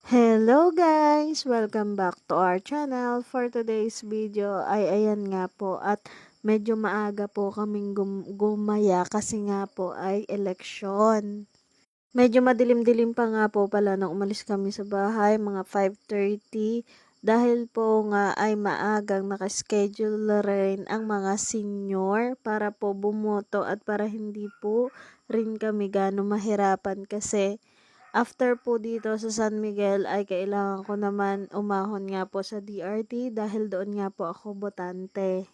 Hello guys! Welcome back to our channel. For today's video ay ayan nga po at medyo maaga po kaming gumaya kasi nga po ay eleksyon. Medyo madilim-dilim pa nga po pala nung umalis kami sa bahay, mga 5:30 dahil po nga ay maagang nakaschedule rin ang mga senior para po bumoto at para hindi po rin kami gaano mahirapan kasi after po dito sa San Miguel ay kailangan ko naman umahon nga po sa DRT dahil doon nga po ako botante.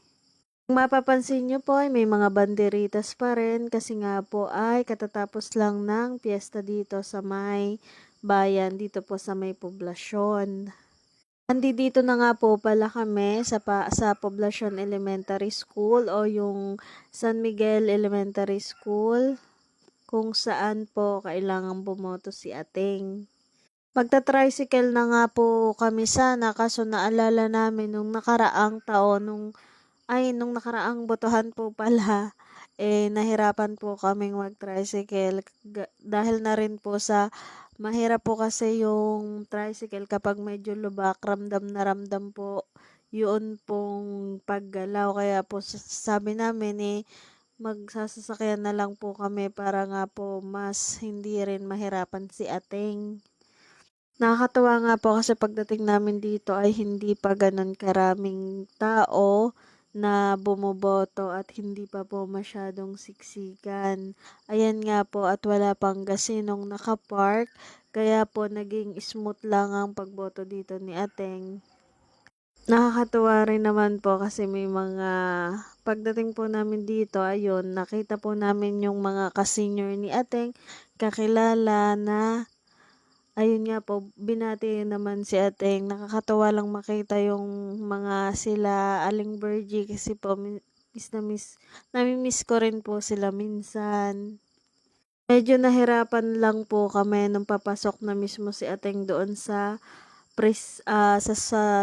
Kung mapapansin nyo po ay may mga banderitas pa rin kasi nga po ay katatapos lang ng piyesta dito sa may bayan, dito po sa may poblasyon. Dito na nga po pala kami sa Poblacion Elementary School o yung San Miguel Elementary School kung saan po kailangan bumoto si Ating. Magta-tricycle na nga po kami sana kaso naalala namin nung nakaraang taon, nung nakaraang botohan po pala, nahirapan po kaming mag-tricycle dahil na rin po sa mahirap po kasi yung tricycle kapag medyo lubak, ramdam na ramdam po yun pong paggalaw. Kaya po sabi namin magsasasakyan na lang po kami para nga po mas hindi rin mahirapan si Ating. Nakakatuwa nga po kasi pagdating namin dito ay hindi pa ganun karaming tao na bumoboto at hindi pa po masyadong siksikan. Ayan nga po at wala pang gasinong nakapark kaya po naging smooth lang ang pagboto dito ni Ateng. Nakakatuwa rin naman po kasi may mga pagdating po namin dito, ayun, nakita po namin yung mga ka-senior ni Ateng, kakilala na, ayun nga po, binati naman si Ateng. Nakakatuwa lang makita yung mga sila Aling Bergie kasi po nami-miss ko rin po sila minsan. Medyo nahirapan lang po kami nung papasok na mismo si Ateng doon sa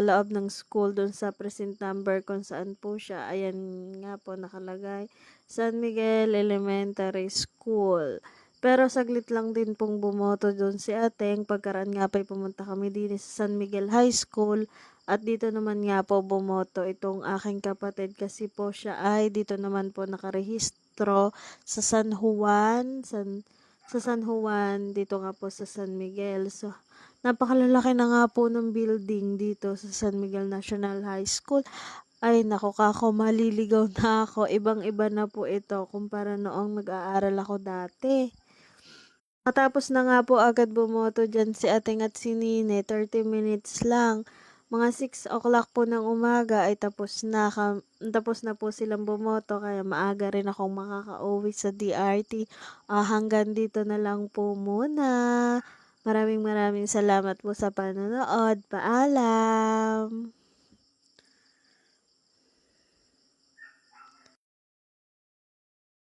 loob ng school doon sa precinct number kung saan po siya. Ayan nga po nakalagay, San Miguel Elementary School. Pero saglit lang din pong bumoto doon si Ateng. Pagkaraan nga pa pumunta kami din sa San Miguel High School. At dito naman nga po bumoto itong aking kapatid kasi po siya ay dito naman po nakarehistro sa San Juan dito nga po sa San Miguel. So napakalalaki na nga po ng building dito sa San Miguel National High School. Ay naku kako, maliligaw na ako. Ibang-iba na po ito kumpara noong nag-aaral ako dati. Matapos na nga po agad bumoto dyan si Ating at si Nine, 30 minutes lang. Mga 6 o'clock po ng umaga ay tapos na po silang bumoto kaya maaga rin akong makakauwi sa DRT. Hanggang dito na lang po muna. Maraming salamat po sa panonood. Paalam!